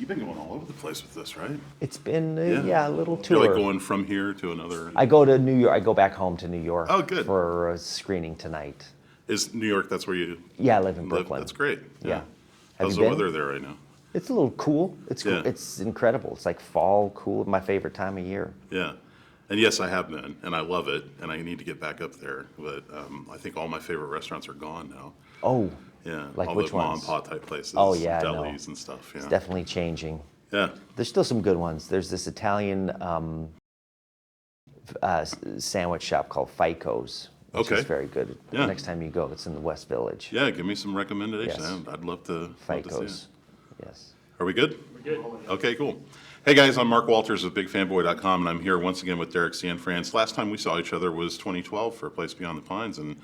You've been going all over the place with this, right? It's been, a little tour. You're like going from here to another. I go to New York. I go back home to New York. Oh, good. For a screening tonight. Is New York, that's where you Yeah, I live in Brooklyn. That's great. Yeah. How's the weather there right now? It's a little cool. It's incredible. It's like fall cool, my favorite time of year. Yeah. And yes, I have been, and I love it, and I need to get back up there. But I think all my favorite restaurants are gone now. Oh. Yeah. Like all which the mom ones? and pop type places. Oh, yeah, delis and stuff. Yeah. It's definitely changing. Yeah. There's still some good ones. There's this Italian sandwich shop called Fico's, which is very good. Yeah. Next time you go, it's in the West Village. Yeah, give me some recommendations. Yes. I'd love to Fico's. see it. Yes. Are we good? We're good. Okay, cool. Hey guys, I'm Mark Walters of BigFanboy.com, and I'm here once again with Derek Cianfrance. Last time we saw each other was 2012 for A Place Beyond the Pines, and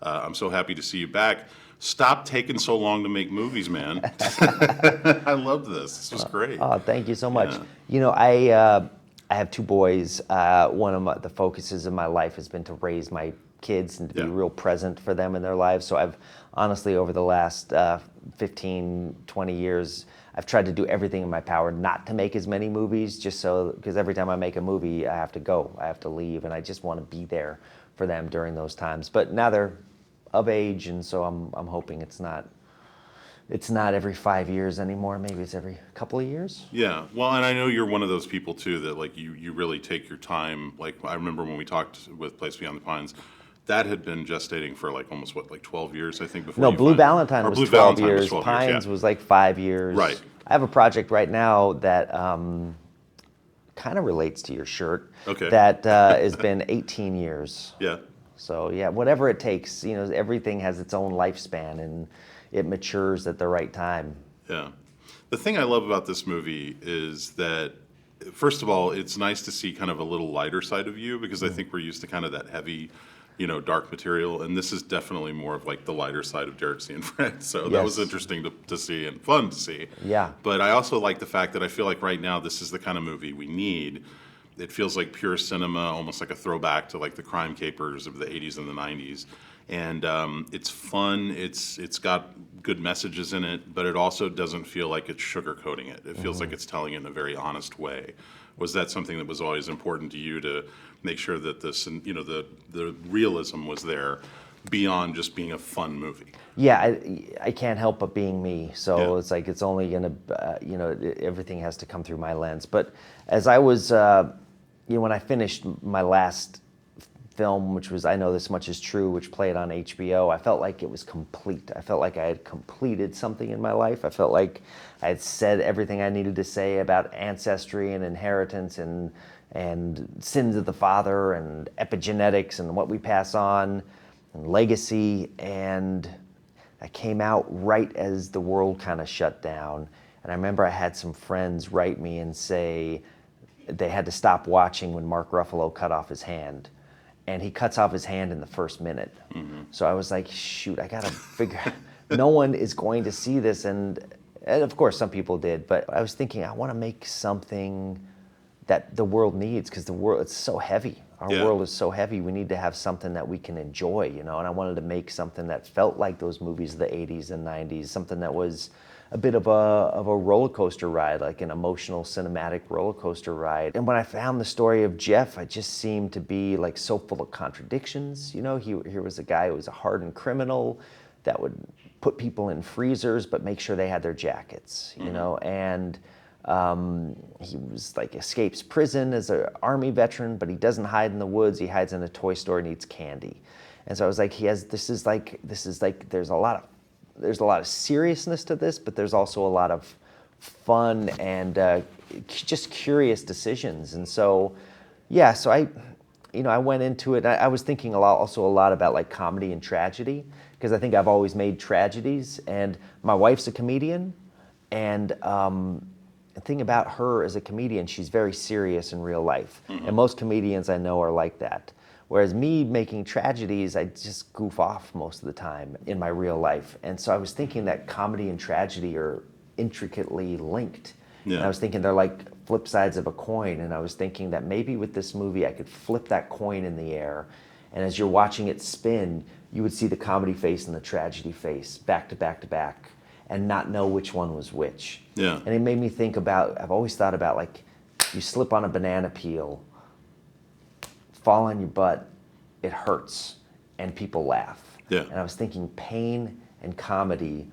I'm so happy to see you back. Stop taking so long to make movies, man. I loved this. This was great. Oh, thank you so much. Yeah. You know, I have two boys. One of the focuses of my life has been to raise my kids and to be real present for them in their lives. So I've honestly, over the last 15, 20 years, I've tried to do everything in my power not to make as many movies, just so, because every time I make a movie, I have to go, I have to leave, and I just want to be there for them during those times. But now they're of age, and so I'm hoping it's not every 5 years anymore. Maybe it's every couple of years. Yeah, well, and I know you're one of those people too that like you really take your time. Like I remember when we talked with Place Beyond the Pines, that had been gestating for like almost 12 years, I think. Before No, Blue Valentine was 12 years. Pines was like 5 years. Right. I have a project right now that kind of relates to your shirt. Okay. That has been 18 years. Yeah. So yeah, whatever it takes. You know, everything has its own lifespan, and it matures at the right time. Yeah. The thing I love about this movie is that, first of all, it's nice to see kind of a little lighter side of you, because I think we're used to kind of that heavy, dark material, and this is definitely more of like the lighter side of Derek Cianfrance. So that was interesting to see and fun to see. Yeah. But I also like the fact that I feel like right now this is the kind of movie we need. It feels like pure cinema, almost like a throwback to like the crime capers of the 80s and the 90s. And it's fun, it's got good messages in it, but it also doesn't feel like it's sugarcoating it. It feels like it's telling it in a very honest way. Was that something that was always important to you, to make sure that this, the realism was there beyond just being a fun movie? Yeah, I can't help but being me. So it's like it's only gonna, everything has to come through my lens. But as I was, when I finished my last film, which was I Know This Much Is True, which played on HBO, I felt like it was complete. I felt like I had completed something in my life. I felt like I had said everything I needed to say about ancestry and inheritance and sins of the father and epigenetics and what we pass on and legacy. And I came out right as the world kind of shut down. And I remember I had some friends write me and say they had to stop watching when Mark Ruffalo cut off his hand. And he cuts off his hand in the first minute. Mm-hmm. So I was like, shoot, I gotta figure out, no one is going to see this. And of course some people did, but I was thinking I wanna make something that the world needs, because the world, it's so heavy. Our world is so heavy, we need to have something that we can enjoy, and I wanted to make something that felt like those movies of the 80s and 90s, something that was a bit of a roller coaster ride, like an emotional, cinematic roller coaster ride. And when I found the story of Jeff, I just seemed to be like so full of contradictions. Here was a guy who was a hardened criminal that would put people in freezers but make sure they had their jackets, and he was like escapes prison as an army veteran, but he doesn't hide in the woods. He hides in a toy store and eats candy. And so I was like, this is like there's a lot of seriousness to this, but there's also a lot of fun and just curious decisions. And so, so I went into it. I was thinking a lot about like comedy and tragedy, because I think I've always made tragedies. And my wife's a comedian, and the thing about her as a comedian, she's very serious in real life. Mm-hmm. And most comedians I know are like that. Whereas me making tragedies, I just goof off most of the time in my real life. And so I was thinking that comedy and tragedy are intricately linked. Yeah. And I was thinking they're like flip sides of a coin. And I was thinking that maybe with this movie, I could flip that coin in the air. And as you're watching it spin, you would see the comedy face and the tragedy face back to back to back. and not know which one was which. Yeah. And it made me think about, I've always thought about, like, you slip on a banana peel, fall on your butt, it hurts, and people laugh. Yeah. And I was thinking pain and comedy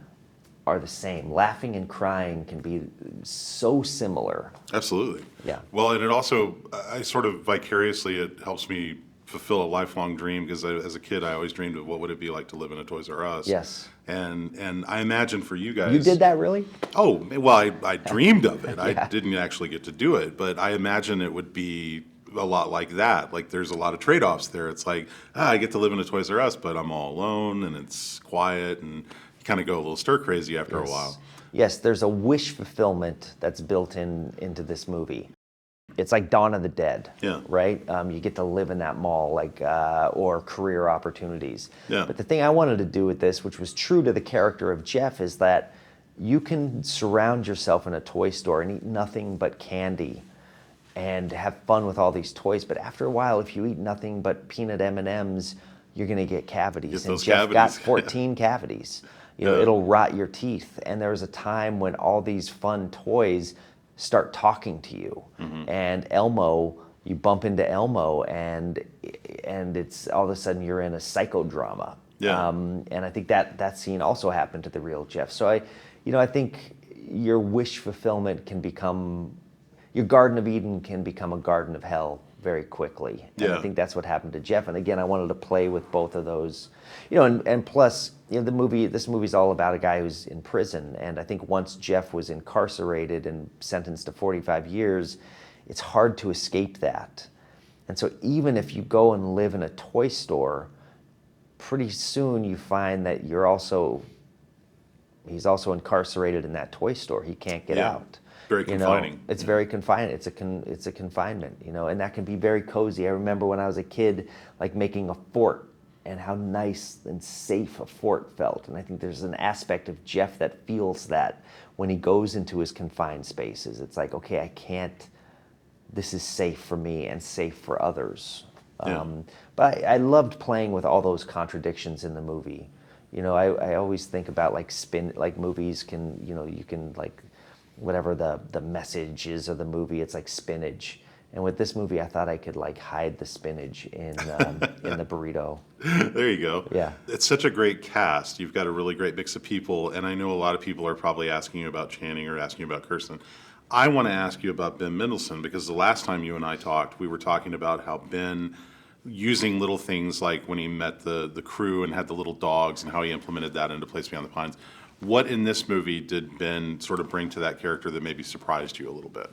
are the same. Laughing and crying can be so similar. Absolutely. Yeah. Well, and it also, I sort of vicariously, it helps me fulfill a lifelong dream, because as a kid, I always dreamed of what would it be like to live in a Toys R Us. Yes. And I imagine for you guys. You did that, really? Oh, well, I dreamed of it. Yeah. I didn't actually get to do it, but I imagine it would be a lot like that. Like, there's a lot of trade-offs there. It's like, I get to live in a Toys R Us, but I'm all alone, and it's quiet, and you kind of go a little stir crazy after a while. Yes, there's a wish fulfillment that's built into this movie. It's like Dawn of the Dead, Yeah. right? You get to live in that mall, like, or career opportunities. Yeah. But the thing I wanted to do with this, which was true to the character of Jeff, is that you can surround yourself in a toy store and eat nothing but candy and have fun with all these toys. But after a while, if you eat nothing but peanut M&Ms, you're going to get cavities. Get And those Jeff got cavities. 14 cavities. You know, Yeah. it'll rot your teeth. And there was a time when all these fun toys start talking to you. Mm-hmm. And Elmo, you bump into Elmo, and it's all of a sudden you're in a psychodrama. Yeah. And I think that scene also happened to the real Jeff. So I think your wish fulfillment can become, your Garden of Eden can become a Garden of Hell very quickly. And Yeah. I think that's what happened to Jeff. And again, I wanted to play with both of those, you know, and plus, you know, this movie's all about a guy who's in prison. And I think once Jeff was incarcerated and sentenced to 45 years, it's hard to escape that. And so even if you go and live in a toy store, pretty soon you find that he's also incarcerated in that toy store. He can't get Yeah. out. Very You know, confining. it's very confining. It's a confinement, you know, and that can be very cozy. I remember when I was a kid, like making a fort, and how nice and safe a fort felt. And I think there's an aspect of Jeff that feels that when he goes into his confined spaces. It's like, okay, this is safe for me and safe for others. Yeah. But I loved playing with all those contradictions in the movie. You know, I always think about like movies can, you know, you can like, whatever the message is of the movie, it's like spinach. And with this movie, I thought I could like hide the spinach in the burrito. There you go. Yeah. It's such a great cast. You've got a really great mix of people, and I know a lot of people are probably asking you about Channing or asking you about Kirsten. I want to ask you about Ben Mendelsohn, because the last time you and I talked, we were talking about how Ben, using little things like when he met the crew and had the little dogs, and how he implemented that into Place Beyond the Pines. What in this movie did Ben sort of bring to that character that maybe surprised you a little bit?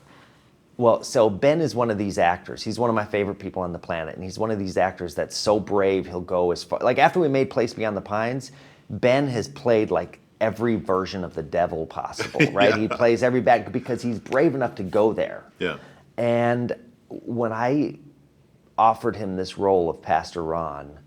Well, so Ben is one of these actors. He's one of my favorite people on the planet, and he's one of these actors that's so brave he'll go as far. Like after we made Place Beyond the Pines, Ben has played like every version of the devil possible, right? Yeah. He plays every bad because he's brave enough to go there. Yeah. And when I offered him this role of Pastor Ron,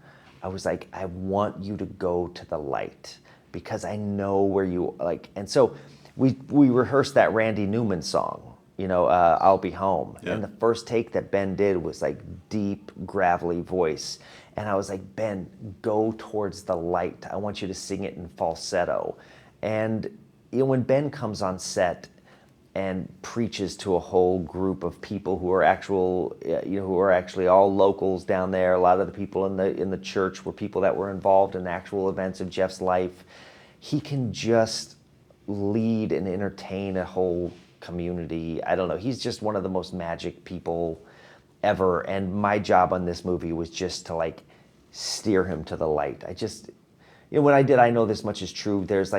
I was like, I want you to go to the light because I know where you like. And so we rehearsed that Randy Newman song, you know, I'll Be Home. Yeah. And the first take that Ben did was like deep, gravelly voice. And I was like, Ben, go towards the light. I want you to sing it in falsetto. And you know, when Ben comes on set and preaches to a whole group of people who are who are actually all locals down there, a lot of the people in the church were people that were involved in actual events of Jeff's life, he can just lead and entertain a whole community. I don't know. He's just one of the most magic people ever. And my job on this movie was just to like steer him to the light. When I did I Know This Much Is True, there's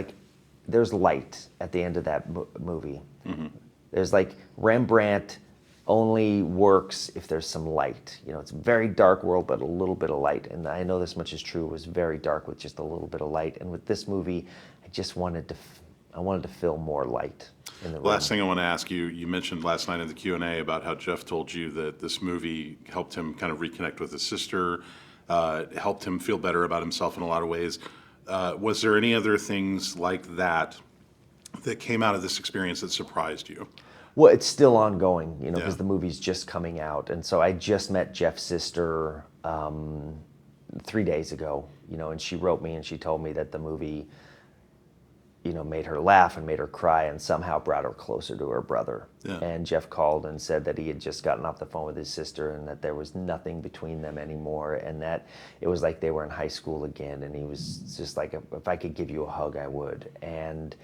light at the end of that movie. Mm-hmm. There's like Rembrandt only works if there's some light. You know, it's a very dark world, but a little bit of light. And I Know This Much Is True was very dark with just a little bit of light. And with this movie, I just wanted to feel more light in the room. Last thing I want to ask you, you mentioned last night in the Q&A about how Jeff told you that this movie helped him kind of reconnect with his sister, helped him feel better about himself in a lot of ways. Was there any other things like that came out of this experience that surprised you? Well, it's still ongoing, you know, Yeah. because the movie's just coming out. And so I just met Jeff's sister 3 days ago, you know, and she wrote me and she told me that the movie made her laugh and made her cry and somehow brought her closer to her brother. Yeah. And Jeff called and said that he had just gotten off the phone with his sister and that there was nothing between them anymore, and that it was like they were in high school again. And he was just like, if I could give you a hug, I would. And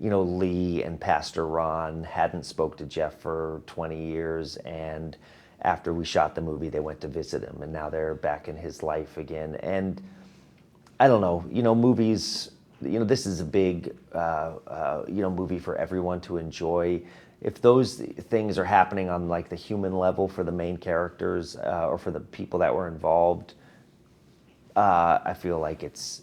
Lee and Pastor Ron hadn't spoke to Jeff for 20 years, and after we shot the movie, they went to visit him, and now they're back in his life again. And I don't know, movies, this is a big, movie for everyone to enjoy. If those things are happening on like the human level for the main characters or for the people that were involved, I feel like it's.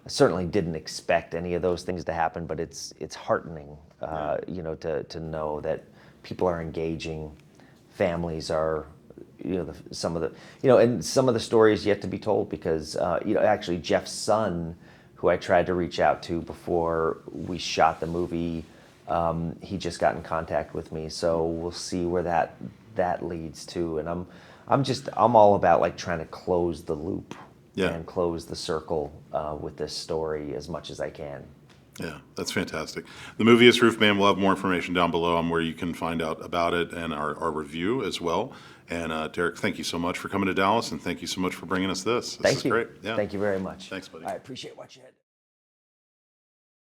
I certainly didn't expect any of those things to happen, but it's heartening, to know that people are engaging, families are, some of the, and some of the stories yet to be told because, actually Jeff's son, who I tried to reach out to before we shot the movie, he just got in contact with me, so we'll see where that leads to, and I'm all about like trying to close the loop. Yeah. And close the circle with this story as much as I can. Yeah, that's fantastic. The movie is Roofman. We'll have more information down below on where you can find out about it and our review as well. And Derek, thank you so much for coming to Dallas, and thank you so much for bringing us this. This Thank is you. great. Yeah. Thank you very much. Thanks, buddy. I appreciate what you had.